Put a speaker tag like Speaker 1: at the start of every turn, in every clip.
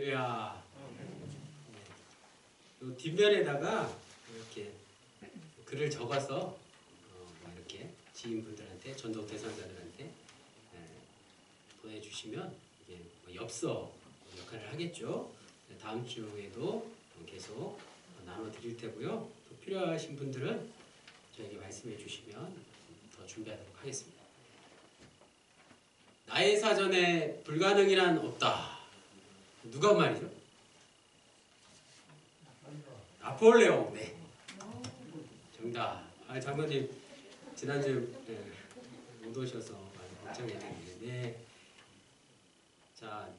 Speaker 1: 할렐루야. 네. 뒷면에다가 이렇게 글을 적어서 이렇게 지인분들한테, 전도 대상자들한테 보내주시면 이게 엽서 역할을 하겠죠. 다음 주에도 계속 나눠드릴 테고요. 또 필요하신 분들은 저에게 말씀해 주시면 더 준비하도록 하겠습니다. 나의 사전에 불가능이란 없다. 누가 한 말이죠? 나폴레옹. 네. 정답. 장로님 지난주 못 오셔서 걱정했는데. 네. 자,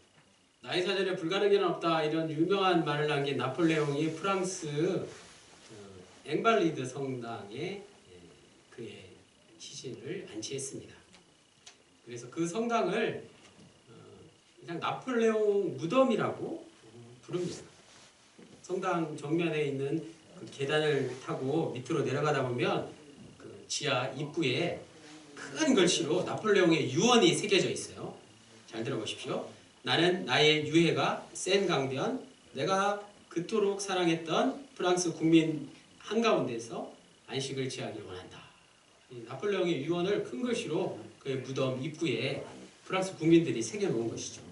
Speaker 1: 나의 사전에 불가능이란 없다. 이런 유명한 말을 남긴 나폴레옹이 프랑스 앵발리드 성당에 그의 시신을 안치했습니다. 그래서 그 성당을 그냥 나폴레옹 무덤이라고 부릅니다. 성당 정면에 있는 그 계단을 타고 밑으로 내려가다 보면 그 지하 입구에 큰 글씨로 나폴레옹의 유언이 새겨져 있어요. 잘 들어보십시오. 나는 나의 유해가 센 강변, 내가 그토록 사랑했던 프랑스 국민 한가운데서 안식을 취하길 원한다. 나폴레옹의 유언을 큰 글씨로 그의 무덤 입구에 프랑스 국민들이 새겨놓은 것이죠.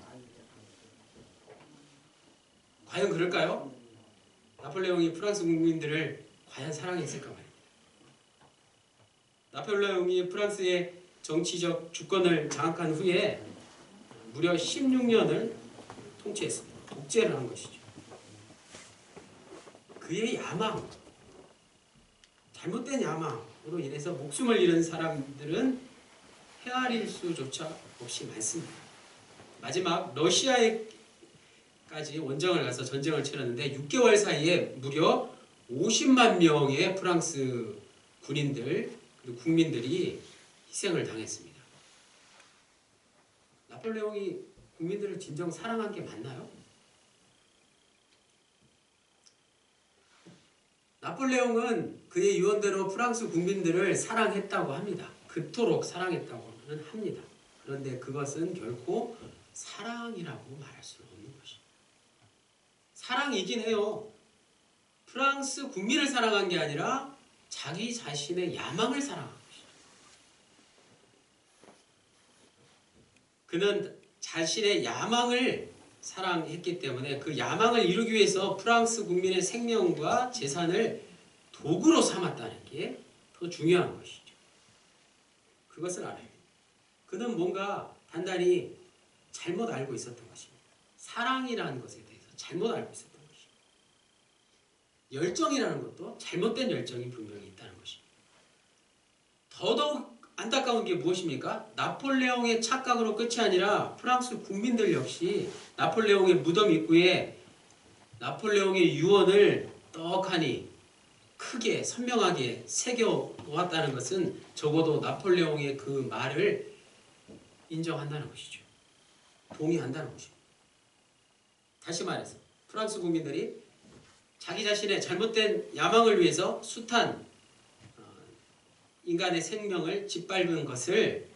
Speaker 1: 과연 그럴까요? 나폴레옹이 프랑스 국민들을 과연 사랑했을까 말입니다. 나폴레옹이 프랑스의 정치적 주권을 장악한 후에 무려 16년을 통치했습니다. 독재를 한 것이죠. 그의 야망, 잘못된 야망으로 인해서 목숨을 잃은 사람들은 헤아릴 수조차 없이 많습니다. 마지막 러시아에까지 원정을 가서 전쟁을 치렀는데 6개월 사이에 무려 50만 명의 프랑스 군인들 그리고 국민들이 희생을 당했습니다. 나폴레옹이 국민들을 진정 사랑한 게 맞나요? 나폴레옹은 그의 유언대로 프랑스 국민들을 사랑했다고 합니다. 그토록 사랑했다고는 합니다. 그런데 그것은 결코 사랑이라고 말할 수는 없는 것입니다. 사랑이긴 해요. 프랑스 국민을 사랑한 게 아니라 자기 자신의 야망을 사랑한 것이죠. 그는 자신의 야망을 사랑했기 때문에 그 야망을 이루기 위해서 프랑스 국민의 생명과 재산을 도구로 삼았다는 게 더 중요한 것이죠. 그것을 알아요. 그는 뭔가 단단히 잘못 알고 있었던 것입니다. 사랑이라는 것에 대해서 잘못 알고 있었던 것입니다. 열정이라는 것도 잘못된 열정이 분명히 있다는 것입니다. 더더욱 안타까운 게 무엇입니까? 나폴레옹의 착각으로 끝이 아니라 프랑스 국민들 역시 나폴레옹의 무덤 입구에 나폴레옹의 유언을 떡하니 크게 선명하게 새겨 놓았다는 것은 적어도 나폴레옹의 그 말을 인정한다는 것이죠. 동의한다는 것입니다. 다시 말해서 프랑스 국민들이 자기 자신의 잘못된 야망을 위해서 숱한 인간의 생명을 짓밟은 것을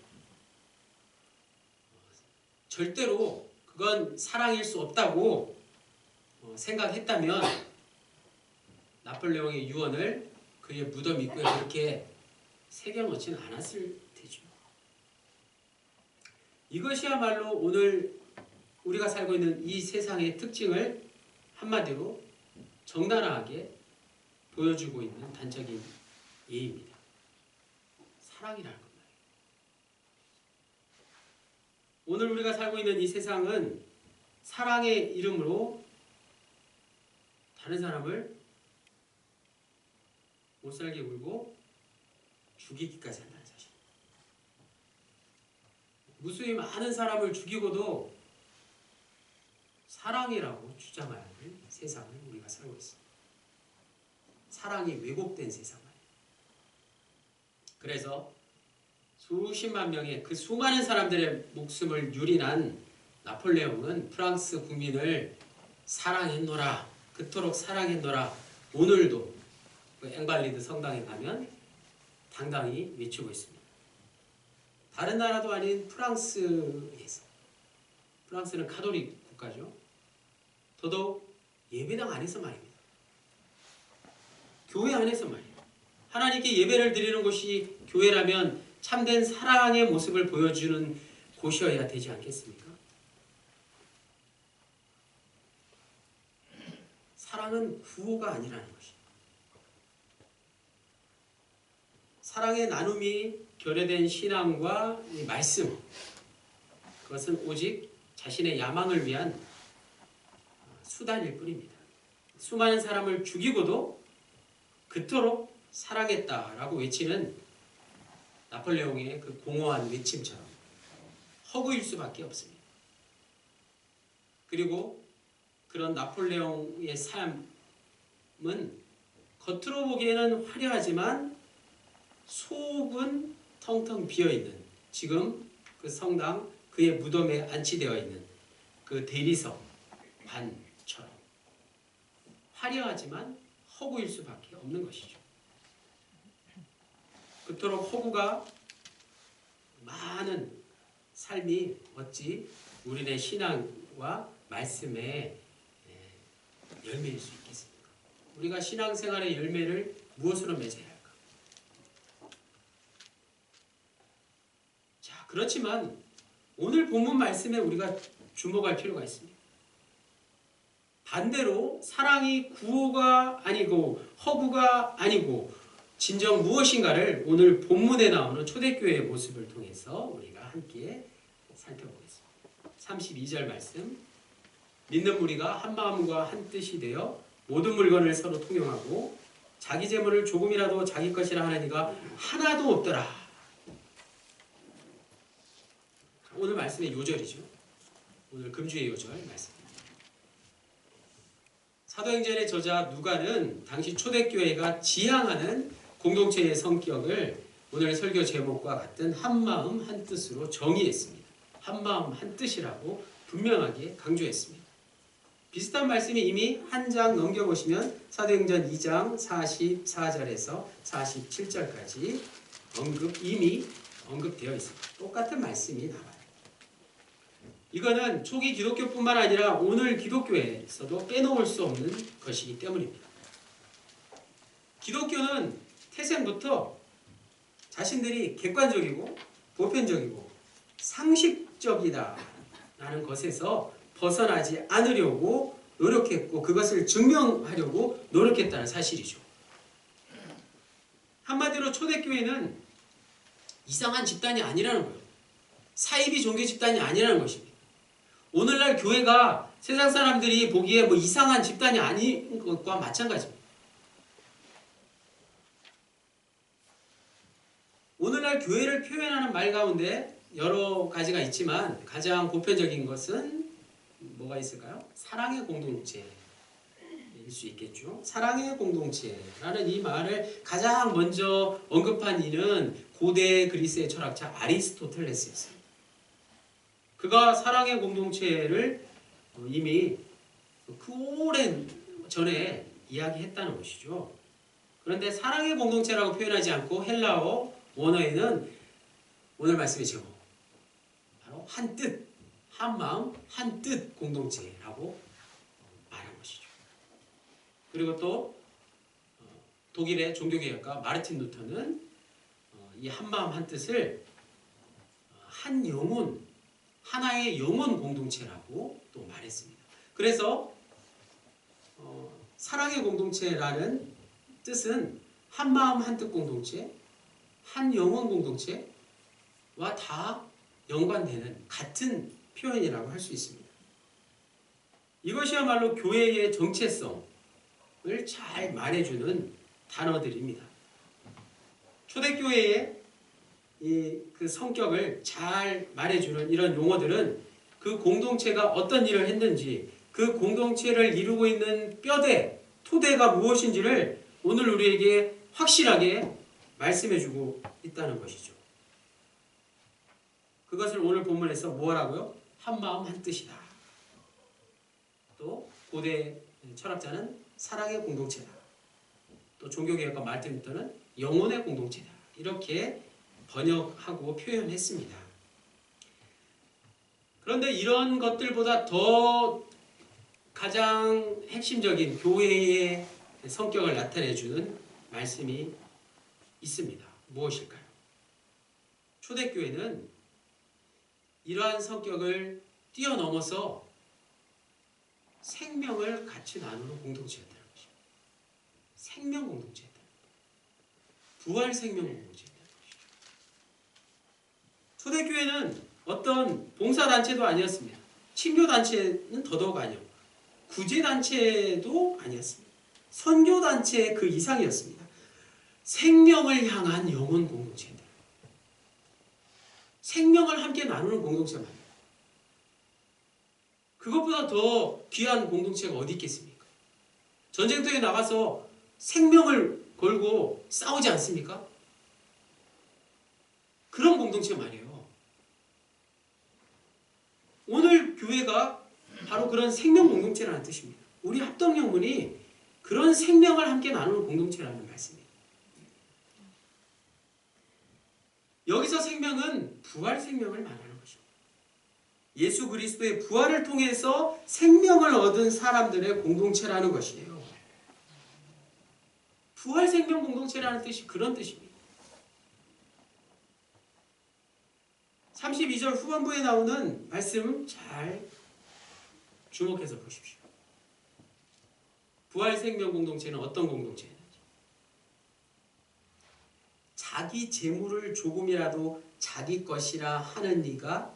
Speaker 1: 절대로 그건 사랑일 수 없다고 생각했다면 나폴레옹의 유언을 그의 무덤 입구에 그렇게 새겨놓지는 않았을 테죠. 이것이야말로 오늘 우리가 살고 있는 이 세상의 특징을 한마디로 적나라하게 보여주고 있는 단적인 예입니다. 사랑이라는 것 말이에요. 오늘 우리가 살고 있는 이 세상은 사랑의 이름으로 다른 사람을 못 살게 굴고 죽이기까지 한다는 사실. 무수히 많은 사람을 죽이고도 사랑이라고 주장하는 세상을 우리가 살고 있습니다. 사랑이 왜곡된 세상 말이에요. 그래서 수십만 명의 그 수많은 사람들의 목숨을 유린한 나폴레옹은 프랑스 국민을 사랑했노라, 그토록 사랑했노라, 오늘도 그 앵발리드 성당에 가면 당당히 외치고 있습니다. 다른 나라도 아닌 프랑스에서, 프랑스는 가톨릭 국가죠. 더더욱 예배당 안에서 말입니다. 교회 안에서 말이에요. 하나님께 예배를 드리는 곳이 교회라면 참된 사랑의 모습을 보여주는 곳이어야 되지 않겠습니까? 사랑은 구호가 아니라는 것입니다. 사랑의 나눔이 결여된 신앙과 이 말씀, 그것은 오직 자신의 야망을 위한 수단일 뿐입니다. 수많은 사람을 죽이고도 그토록 사랑했다라고 외치는 나폴레옹의 그 공허한 외침처럼 허구일 수밖에 없습니다. 그리고 그런 나폴레옹의 삶은 겉으로 보기에는 화려하지만 속은 텅텅 비어있는, 지금 그 성당 그의 무덤에 안치되어 있는 그 대리석 반처럼 화려하지만 허구일 수밖에 없는 것이죠. 그토록 허구가 많은 삶이 어찌 우리의 신앙과 말씀의 열매일 수 있겠습니까? 우리가 신앙생활의 열매를 무엇으로 맺어야 할까? 자, 그렇지만 오늘 본문 말씀에 우리가 주목할 필요가 있습니다. 반대로 사랑이 구호가 아니고 허구가 아니고 진정 무엇인가를 오늘 본문에 나오는 초대교회의 모습을 통해서 우리가 함께 살펴보겠습니다. 32절 말씀, 믿는 무리가 한 마음과 한 뜻이 되어 모든 물건을 서로 통용하고 자기 재물을 조금이라도 자기 것이라 하는 이가 하나도 없더라. 오늘 말씀의 요절이죠. 오늘 금주의 요절 말씀입니다. 사도행전의 저자 누가는 당시 초대교회가 지향하는 공동체의 성격을 오늘 설교 제목과 같은 한마음 한뜻으로 정의했습니다. 한마음 한뜻이라고 분명하게 강조했습니다. 비슷한 말씀이 이미 한 장 넘겨보시면 사도행전 2장 44절에서 47절까지 이미 언급되어 있습니다. 똑같은 말씀이 나와요. 이거는 초기 기독교뿐만 아니라 오늘 기독교에서도 빼놓을 수 없는 것이기 때문입니다. 기독교는 태생부터 자신들이 객관적이고 보편적이고 상식적이다라는 것에서 벗어나지 않으려고 노력했고 그것을 증명하려고 노력했다는 사실이죠. 한마디로 초대교회는 이상한 집단이 아니라는 거예요. 사이비 종교 집단이 아니라는 것입니다. 오늘날 교회가 세상 사람들이 보기에 뭐 이상한 집단이 아닌 것과 마찬가지입니다. 오늘날 교회를 표현하는 말 가운데 여러 가지가 있지만 가장 보편적인 것은 뭐가 있을까요? 사랑의 공동체일 수 있겠죠. 사랑의 공동체라는 이 말을 가장 먼저 언급한 이는 고대 그리스의 철학자 아리스토텔레스였습니다. 그가 사랑의 공동체를 이미 그 오랜 전에 이야기했다는 것이죠. 그런데 사랑의 공동체라고 표현하지 않고 헬라어 원어에는 오늘 말씀의 제목 바로 한 뜻, 한 마음, 한 뜻 공동체라고 말한 것이죠. 그리고 또 독일의 종교개혁가 마르틴 루터는 이 한 마음 한 뜻을 한 영혼, 하나의 영혼 공동체라고 또 말했습니다. 그래서 사랑의 공동체라는 뜻은 한 마음 한 뜻 공동체, 한 영혼 공동체와 다 연관되는 같은 표현이라고 할 수 있습니다. 이것이야말로 교회의 정체성을 잘 말해주는 단어들입니다. 초대교회의 그 성격을 잘 말해주는 이런 용어들은 그 공동체가 어떤 일을 했는지, 그 공동체를 이루고 있는 뼈대, 토대가 무엇인지를 오늘 우리에게 확실하게 말씀해주고 있다는 것이죠. 그것을 오늘 본문에서 뭐라고요? 한 마음 한 뜻이다. 또 고대 철학자는 사랑의 공동체다. 또 종교개혁가 마르틴 루터는 영혼의 공동체다. 이렇게 번역하고 가장 핵심적인 교회의 성격을 나타내주는 말씀이 있습니다. 무엇일까요? 초대교회는 이러한 성격을 뛰어넘어서 생명을 같이 나누는 공동체였다는 것입니다. 생명 공동체였다는 것입니다. 부활 생명 공동체였다는 것이죠. 초대교회는 어떤 봉사단체도 아니었습니다. 친교단체는 더더욱 아니었고 구제단체도 아니었습니다. 선교단체의 그 이상이었습니다. 생명을 향한 영혼 공동체입니다. 생명을 함께 나누는 공동체 말이에요. 그것보다 더 귀한 공동체가 어디 있겠습니까? 전쟁터에 나가서 생명을 걸고 싸우지 않습니까? 그런 공동체 말이에요. 오늘 교회가 바로 그런 생명 공동체라는 뜻입니다. 우리 합동영문이 그런 생명을 함께 나누는 공동체라는 말씀이에요. 여기서 생명은 부활 생명을 말하는 것입니다. 예수 그리스도의 부활을 통해서 생명을 얻은 사람들의 공동체라는 것이에요. 부활 생명 공동체라는 뜻이 그런 뜻입니다. 32절 후반부에 나오는 말씀 잘 주목해서 보십시오. 부활 생명 공동체는 어떤 공동체인지. 자기 재물을 조금이라도 자기 것이라 하는 이가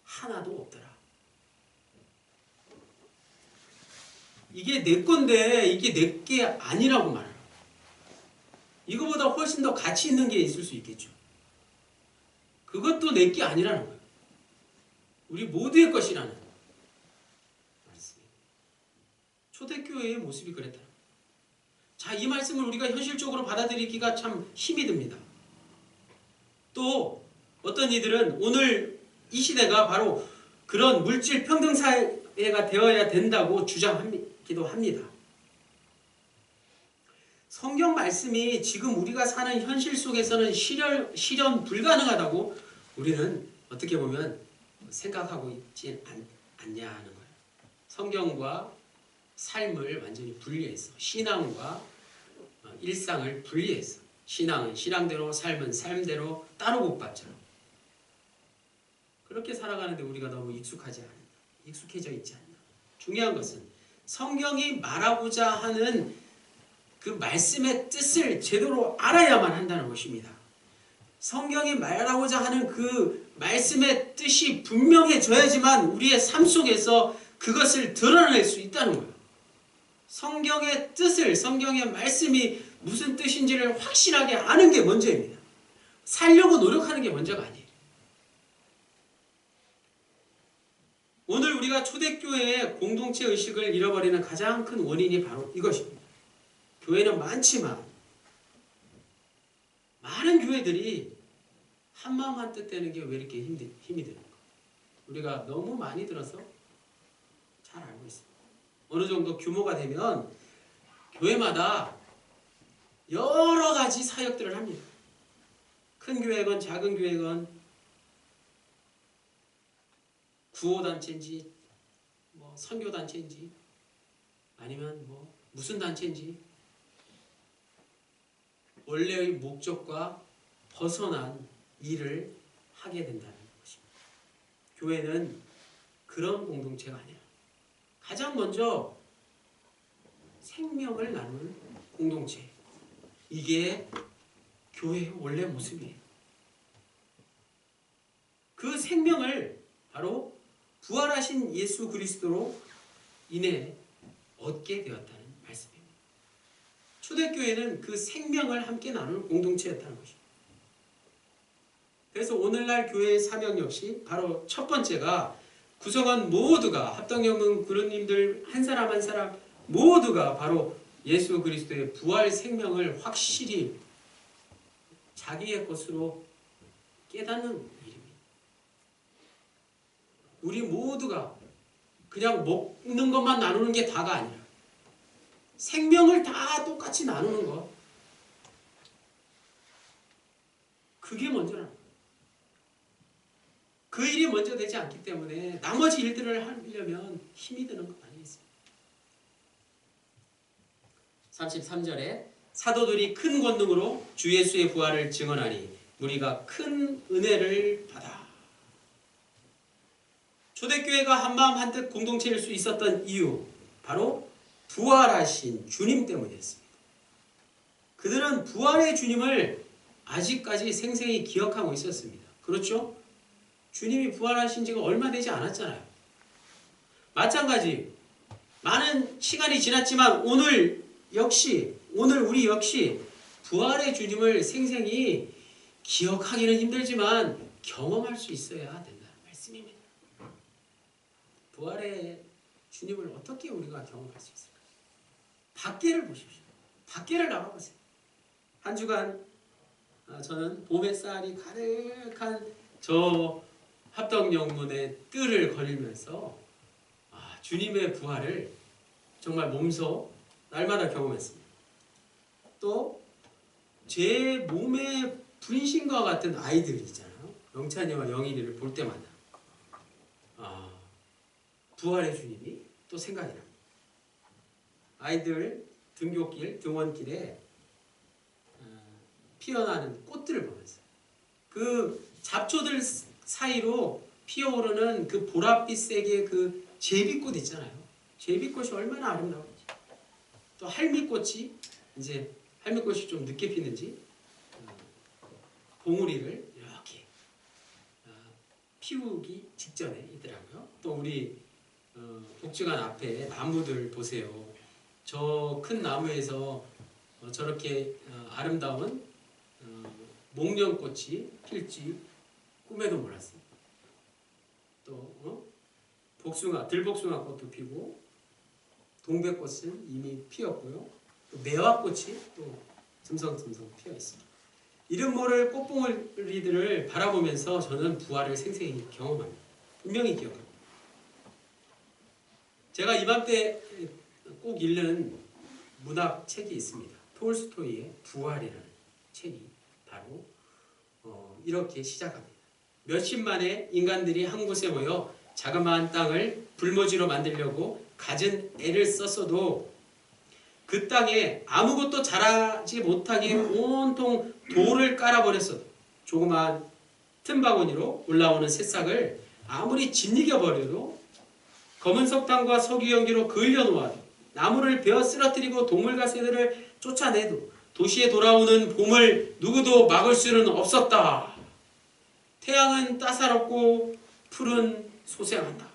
Speaker 1: 하나도 없더라. 이게 내 건데 이게 내 게 아니라고 말해요. 이거보다 훨씬 더 가치 있는 게 있을 수 있겠죠. 그것도 내 게 아니라는 거예요. 우리 모두의 것이라는 말씀입니다. 초대교회의 모습이 그랬다. 자, 이 말씀을 우리가 현실적으로 받아들이기가 참 힘이 듭니다. 또 어떤 이들은 오늘 이 시대가 바로 그런 물질 평등 사회가 되어야 된다고 주장하기도 합니다. 성경 말씀이 지금 우리가 사는 현실 속에서는 실현 불가능하다고 우리는 어떻게 보면 생각하고 있지 않냐는 거예요. 성경과 삶을 완전히 분리해서 신앙과 일상을 분리해서 신앙은 신앙대로 삶은 삶대로 따로 못 받잖아. 그렇게 살아가는데 우리가 너무 익숙해져 있지 않나. 중요한 것은 성경이 말하고자 하는 그 말씀의 뜻을 제대로 알아야만 한다는 것입니다. 성경이 말하고자 하는 그 말씀의 뜻이 분명해져야지만 우리의 삶 속에서 그것을 드러낼 수 있다는 거예요. 성경의 뜻을, 성경의 말씀이 무슨 뜻인지를 확실하게 아는 게 먼저입니다. 살려고 노력하는 게 먼저가 아니에요. 오늘 우리가 초대교회의 공동체 의식을 잃어버리는 가장 큰 원인이 바로 이것입니다. 교회는 많지만 많은 교회들이 한마음 한뜻 되는 게 왜 이렇게 힘이 드는가? 우리가 너무 많이 들어서 잘 알고 있습니다. 어느 정도 규모가 되면 교회마다 여러 가지 사역들을 합니다. 큰 교회건 작은 교회건 구호단체인지 뭐 선교단체인지 아니면 뭐 무슨 단체인지 원래의 목적과 벗어난 일을 하게 된다는 것입니다. 교회는 그런 공동체가 아니라 가장 먼저 생명을 나누는 공동체. 이게 교회의 원래 모습이에요. 그 생명을 바로 부활하신 예수 그리스도로 인해 얻게 되었다는 말씀입니다. 초대교회는 그 생명을 함께 나누는 공동체였다는 것입니다. 그래서 오늘날 교회의 사명 역시 바로 첫 번째가 구성원 모두가 합동영문 그룹님들 한 사람 한 사람 모두가 바로 예수 그리스도의 부활 생명을 확실히 자기의 것으로 깨닫는 일입니다. 우리 모두가 그냥 먹는 것만 나누는 게 다가 아니라 생명을 다 똑같이 나누는 것, 그게 먼저라는 거예요. 그 일이 먼저 되지 않기 때문에 나머지 일들을 하려면 힘이 드는 것 아니겠습니까? 33절에 사도들이 큰 권능으로 주 예수의 부활을 증언하니 무리가 큰 은혜를 받아. 초대교회가 한마음 한뜻 공동체일 수 있었던 이유, 바로 부활하신 주님 때문이었습니다. 그들은 부활의 주님을 아직까지 생생히 기억하고 있었습니다. 그렇죠? 주님이 부활하신 지가 얼마 되지 않았잖아요. 마찬가지 많은 시간이 지났지만 오늘 우리 역시 부활의 주님을 생생히 기억하기는 힘들지만 경험할 수 있어야 된다는 말씀입니다. 부활의 주님을 어떻게 우리가 경험할 수 있을까요? 밖에를 보십시오. 밖에를 나가보세요. 한 주간 저는 봄 햇살이 가득한 저 합덕영문의 뜰을 걸으면서 주님의 부활을 정말 몸소 날마다 경험했습니다. 또 제 몸에 분신과 같은 아이들 있잖아요. 영찬이와 영인이를 볼 때마다 부활의 주님이 또 생각이 납니다. 아이들 등굣길, 등원길에 피어나는 꽃들을 보면서 그 잡초들 사이로 피어오르는 그 보랏빛색의 그 제비꽃 있잖아요. 제비꽃이 얼마나 아름다운지. 또 할미꽃이 이제 할미꽃이 좀 늦게 피는지 봉우리를 이렇게 피우기 직전에 있더라고요. 또 우리 복지관 앞에 나무들 보세요. 저 큰 나무에서 저렇게 아름다운 목련꽃이 필지 꿈에도 몰랐어요. 또 복숭아, 들복숭아 꽃도 피고 동백꽃은 이미 피었고요. 또 매화꽃이 또 듬성듬성 피어 있습니다. 이름 모를 꽃봉오리들을 바라보면서 저는 부활을 생생히 경험합니다. 분명히 기억합니다. 제가 이맘때 꼭 읽는 문학 책이 있습니다. 톨스토이의 부활이라는 책이 바로 이렇게 시작합니다. 몇십만의 인간들이 한 곳에 모여 자그마한 땅을 불모지로 만들려고 갖은 애를 썼어도 그 땅에 아무것도 자라지 못하게 온통 돌을 깔아버렸어도 조그마한 틈바구니로 올라오는 새싹을 아무리 짓이겨 버려도 검은 석탄과 석유 연기로 그을려 놓아도 나무를 베어 쓰러뜨리고 동물과 새들을 쫓아내도 도시에 돌아오는 봄을 누구도 막을 수는 없었다. 태양은 따사롭고 풀은 소생한다.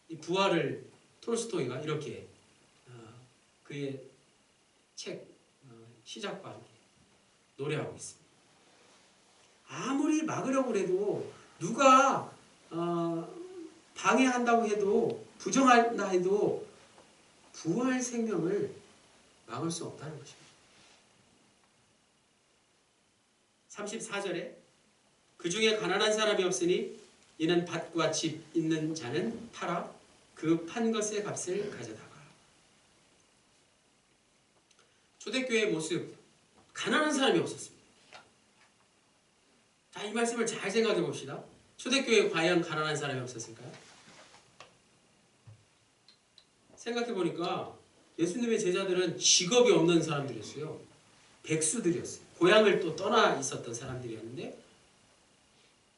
Speaker 1: 이 부활을 톨스토이가 이렇게 그의 책 시작과 함께 노래하고 있습니다. 아무리 막으려고 해도 누가 방해한다고 해도 부정한다 해도 부활 생명을 막을 수 없다는 것입니다. 34절에 그 중에 가난한 사람이 없으니 이는 밭과 집 있는 자는 팔아 그 판 것의 값을 가져다가. 초대교회의 모습, 가난한 사람이 없었습니다. 자, 이 말씀을 잘 생각해 봅시다. 초대교회에 과연 가난한 사람이 없었을까요? 생각해 보니까 예수님의 제자들은 직업이 없는 사람들이었어요. 백수들이었어요. 고향을 또 떠나 있었던 사람들이었는데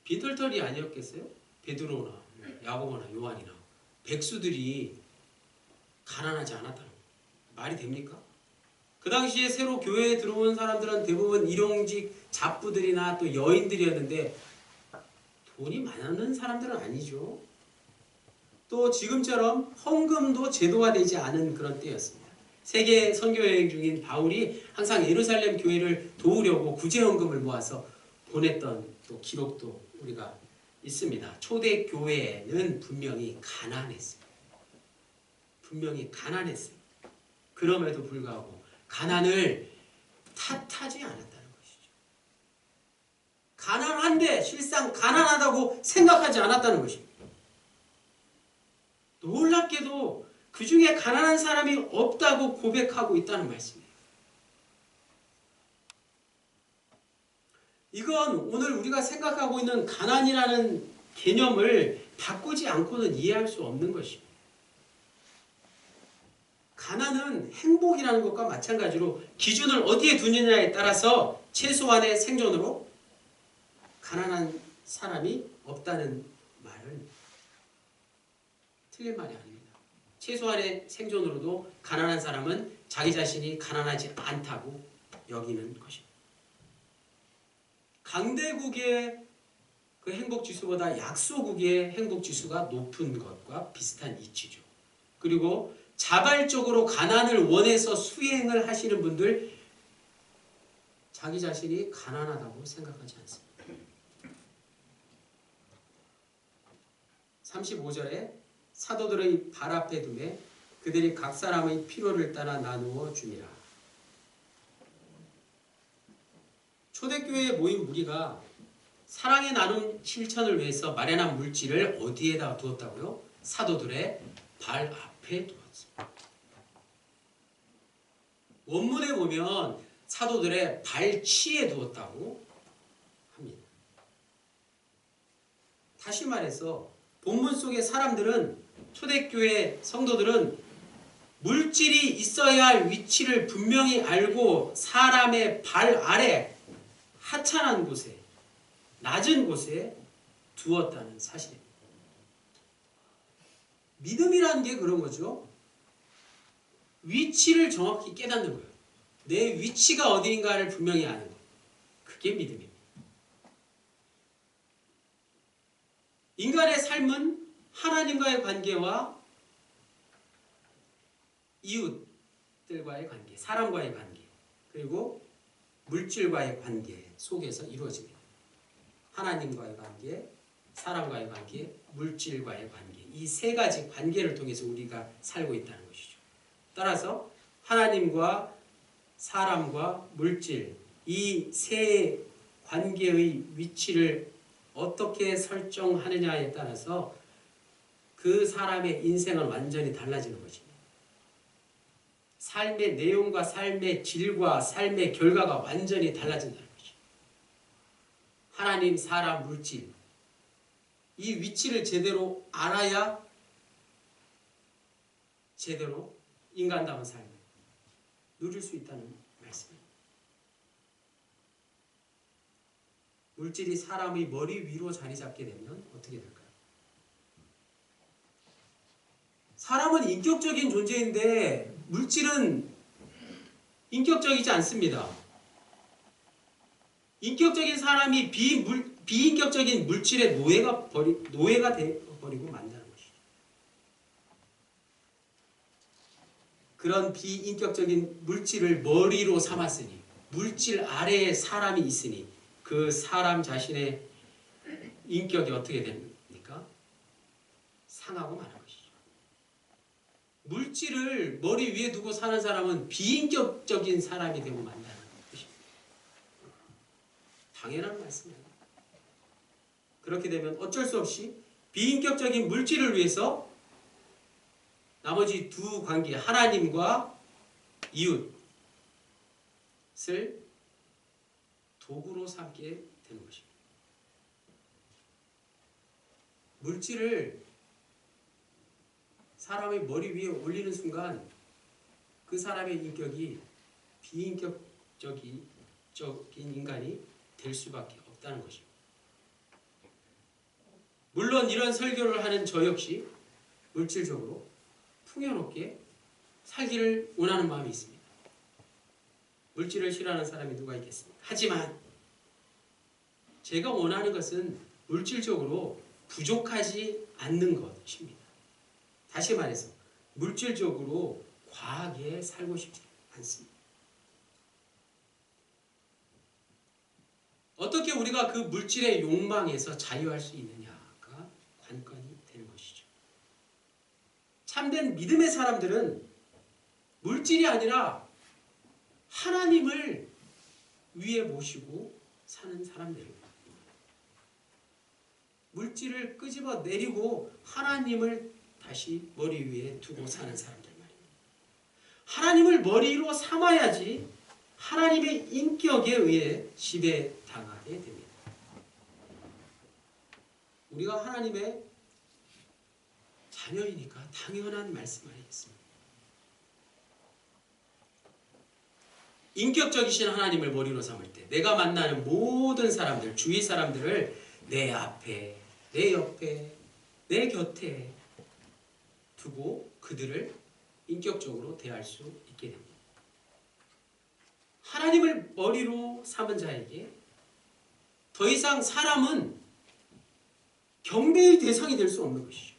Speaker 1: 빈털털이 아니었겠어요? 베드로나 야고보나 요한이나 백수들이 가난하지 않았다는 거. 말이 됩니까? 그 당시에 새로 교회에 들어온 사람들은 대부분 일용직 잡부들이나 또 여인들이었는데 돈이 많은 사람들은 아니죠. 또 지금처럼 헌금도 제도화되지 않은 그런 때였습니다. 세계 선교여행 중인 바울이 항상 예루살렘 교회를 도우려고 구제헌금을 모아서 보냈던 또 기록도 우리가 있습니다. 초대교회는 분명히 가난했습니다. 분명히 가난했어요. 그럼에도 불구하고 가난을 탓하지 않았다는 것이죠. 가난한데 실상 가난하다고 생각하지 않았다는 것입니다. 놀랍게도 그 중에 가난한 사람이 없다고 고백하고 있다는 말씀이에요. 이건 오늘 우리가 생각하고 있는 가난이라는 개념을 바꾸지 않고는 이해할 수 없는 것입니다. 가난은 행복이라는 것과 마찬가지로 기준을 어디에 두느냐에 따라서 최소한의 생존으로 가난한 사람이 없다는 말은 틀린 말이 아닙니다. 최소한의 생존으로도 가난한 사람은 자기 자신이 가난하지 않다고 여기는 것입니다. 강대국의 그 행복지수보다 약소국의 행복지수가 높은 것과 비슷한 이치죠. 그리고 자발적으로 가난을 원해서 수행을 하시는 분들 자기 자신이 가난하다고 생각하지 않습니다. 35절에 사도들의 발 앞에 두매 그들이 각 사람의 필요를 따라 나누어 줍니다. 초대교회에 모인 무리가 사랑의 나눔 실천을 위해서 마련한 물질을 어디에다 두었다고요? 사도들의 발 앞에 두었습니다. 원문에 보면 사도들의 발치에 두었다고 합니다. 다시 말해서 본문 속의 사람들은 초대교회 성도들은 물질이 있어야 할 위치를 분명히 알고 사람의 발 아래 하찮은 곳에 낮은 곳에 두었다는 사실입니다. 믿음이라는 게 그런 거죠. 위치를 정확히 깨닫는 거예요. 내 위치가 어디인가를 분명히 아는 것. 그게 믿음입니다. 인간의 삶은 하나님과의 관계와 이웃들과의 관계, 사람과의 관계, 그리고 물질과의 관계 속에서 이루어집니다. 하나님과의 관계, 사람과의 관계, 물질과의 관계, 이 세 가지 관계를 통해서 우리가 살고 있다는 것이죠. 따라서 하나님과 사람과 물질, 이 세 관계의 위치를 어떻게 설정하느냐에 따라서 그 사람의 인생은 완전히 달라지는 것입니다. 삶의 내용과 삶의 질과 삶의 결과가 완전히 달라진다는 것이죠. 하나님, 사람, 물질, 이 위치를 제대로 알아야 제대로 인간다운 삶을 누릴 수 있다는 말씀입니다. 물질이 사람의 머리 위로 자리 잡게 되면 어떻게 될까요? 사람은 인격적인 존재인데 물질은 인격적이지 않습니다. 인격적인 사람이 비인격적인 물질의 노예가 되어버리고 만다는 것이죠. 그런 비인격적인 물질을 머리로 삼았으니 물질 아래에 사람이 있으니 그 사람 자신의 인격이 어떻게 됩니까? 상하고 마는 것이죠. 물질을 머리 위에 두고 사는 사람은 비인격적인 사람이 되고 만다는 것입니다. 당연한 말씀입니다. 그렇게 되면 어쩔 수 없이 비인격적인 물질을 위해서 나머지 두 관계, 하나님과 이웃을 도구로 삼게 되는 것입니다. 물질을 사람의 머리 위에 올리는 순간 그 사람의 인격이 비인격적인 인간이 될 수밖에 없다는 것입니다. 물론 이런 설교를 하는 저 역시 물질적으로 풍요롭게 살기를 원하는 마음이 있습니다. 물질을 싫어하는 사람이 누가 있겠습니까? 하지만 제가 원하는 것은 물질적으로 부족하지 않는 것입니다. 다시 말해서 물질적으로 과하게 살고 싶지 않습니다. 어떻게 우리가 그 물질의 욕망에서 자유할 수 있느냐가 관건이 되는 것이죠. 참된 믿음의 사람들은 물질이 아니라 하나님을 위에 모시고 사는 사람들입니다. 물질을 끄집어 내리고 하나님을 다시 머리 위에 두고 사는 사람들 말입니다. 하나님을 머리로 삼아야지 하나님의 인격에 의해 지배당하게 됩니다. 우리가 하나님의 자녀이니까 당연한 말씀 아니겠습니까? 인격적이신 하나님을 머리로 삼을 때 내가 만나는 모든 사람들, 주위 사람들을 내 앞에, 내 옆에, 내 곁에 두고 그들을 인격적으로 대할 수 있게 됩니다. 하나님을 머리로 삼은 자에게 더 이상 사람은 경배의 대상이 될 수 없는 것이죠.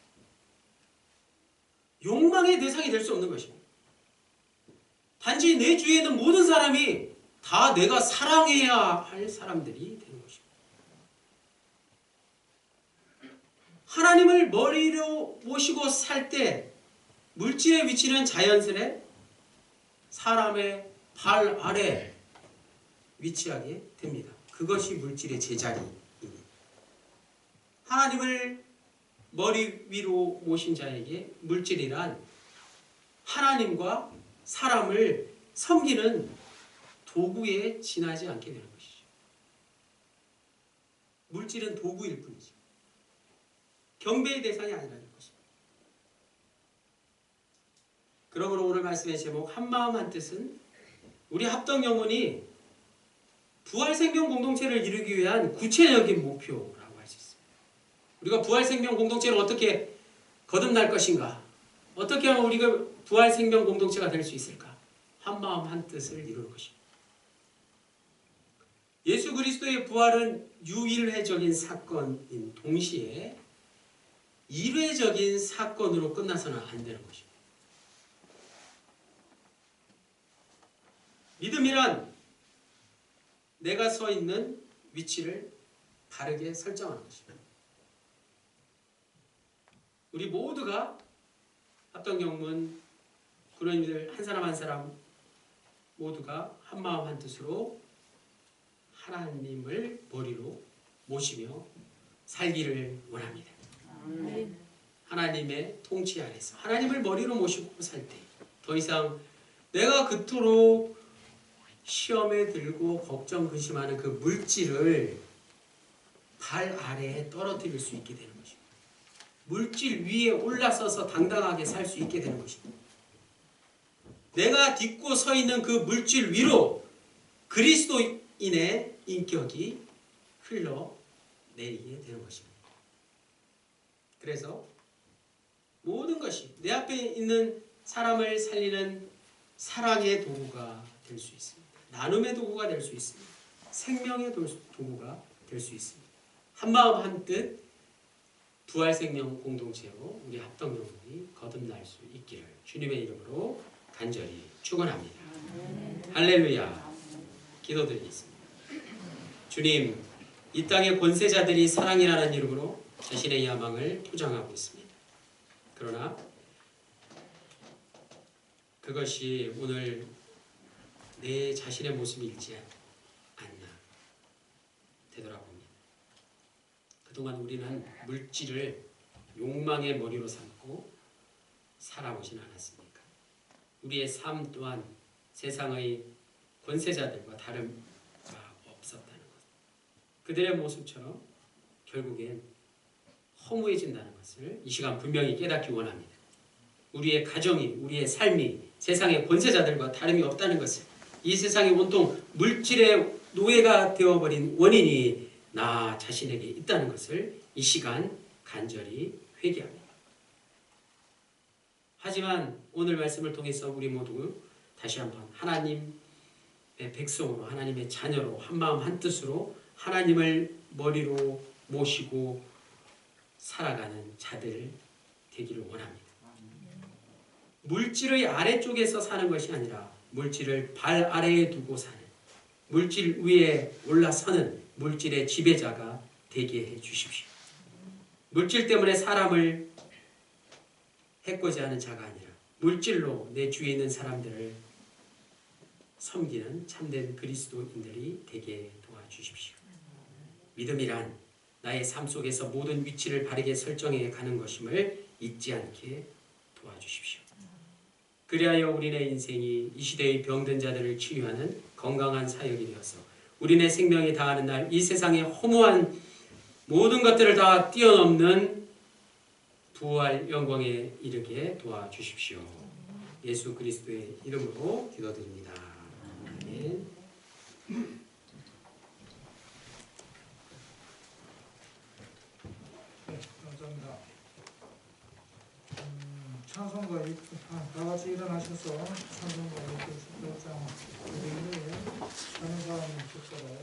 Speaker 1: 욕망의 대상이 될 수 없는 것입니다. 단지 내 주위에 있는 모든 사람이 다 내가 사랑해야 할 사람들이 되는 것입니다. 하나님을 머리로 모시고 살 때 물질의 위치는 자연스레 사람의 발 아래 위치하게 됩니다. 그것이 물질의 제자리입니다. 하나님을 머리 위로 모신 자에게 물질이란 하나님과 사람을 섬기는 도구에 지나지 않게 되는 것이죠. 물질은 도구일 뿐이죠. 경배의 대상이 아니라는 것입니다. 그러므로 오늘 말씀의 제목 한마음 한뜻은 우리 합동 영혼이 부활 생명 공동체를 이루기 위한 구체적인 목표라고 할 수 있습니다. 우리가 부활 생명 공동체를 어떻게 거듭날 것인가? 어떻게 하면 우리가 부활 생명 공동체가 될 수 있을까? 한마음 한뜻을 이루는 것입니다. 예수 그리스도의 부활은 유일회적인 사건인 동시에 일회적인 사건으로 끝나서는 안 되는 것입니다. 믿음이란 내가 서 있는 위치를 바르게 설정하는 것입니다. 우리 모두가 합동영문 구론이들 한 사람 한 사람 모두가 한마음 한뜻으로 하나님을 머리로 모시며 살기를 원합니다. 하나님의 통치 아래서 하나님을 머리로 모시고 살 때 더 이상 내가 그토록 시험에 들고 걱정 근심하는 그 물질을 발 아래에 떨어뜨릴 수 있게 되는 것입니다. 물질 위에 올라서서 당당하게 살 수 있게 되는 것입니다. 내가 딛고 서 있는 그 물질 위로 그리스도인의 인격이 흘러내리게 되는 것입니다. 그래서 모든 것이 내 앞에 있는 사람을 살리는 사랑의 도구가 될 수 있습니다. 나눔의 도구가 될 수 있습니다. 생명의 도구가 될 수 있습니다. 한마음 한뜻 부활생명 공동체로 우리 합동영혼이 거듭날 수 있기를 주님의 이름으로 간절히 축원합니다. 할렐루야. 기도드리겠습니다. 주님, 이 땅의 권세자들이 사랑이라는 이름으로 자신의 야망을 포장하고 있습니다. 그러나 그것이 오늘 내 자신의 모습이지 않나 되돌아봅니다. 그동안 우리는 물질을 욕망의 머리로 삼고 살아오진 않았습니까? 우리의 삶 또한 세상의 권세자들과 다름이 없었다는 것. 그들의 모습처럼 결국엔 허무해진다는 것을 이 시간 분명히 깨닫기 원합니다. 우리의 가정이, 우리의 삶이 세상의 권세자들과 다름이 없다는 것을, 이 세상이 온통 물질의 노예가 되어버린 원인이 나 자신에게 있다는 것을 이 시간 간절히 회개합니다. 하지만 오늘 말씀을 통해서 우리 모두 다시 한번 하나님의 백성으로, 하나님의 자녀로, 한마음 한뜻으로 하나님을 머리로 모시고 살아가는 자들 되기를 원합니다. 물질의 아래쪽에서 사는 것이 아니라 물질을 발 아래에 두고 사는, 물질 위에 올라서는 물질의 지배자가 되게 해주십시오. 물질 때문에 사람을 해코지 하는 자가 아니라 물질로 내 주위에 있는 사람들을 섬기는 참된 그리스도인들이 되게 도와주십시오. 믿음이란 나의 삶 속에서 모든 위치를 바르게 설정해 가는 것임을 잊지 않게 도와주십시오. 그리하여 우리의 인생이 이 시대의 병든 자들을 치유하는 건강한 사역이 되어서 우리네 생명이 다하는 날 이 세상의 허무한 모든 것들을 다 뛰어넘는 부활 영광에 이르게 도와주십시오. 예수 그리스도의 이름으로 기도드립니다. 아멘.
Speaker 2: 감사합니다. 찬송가 다 같이 일어나셔서 찬송가 16장 우리를 하는 사람이 있을까요?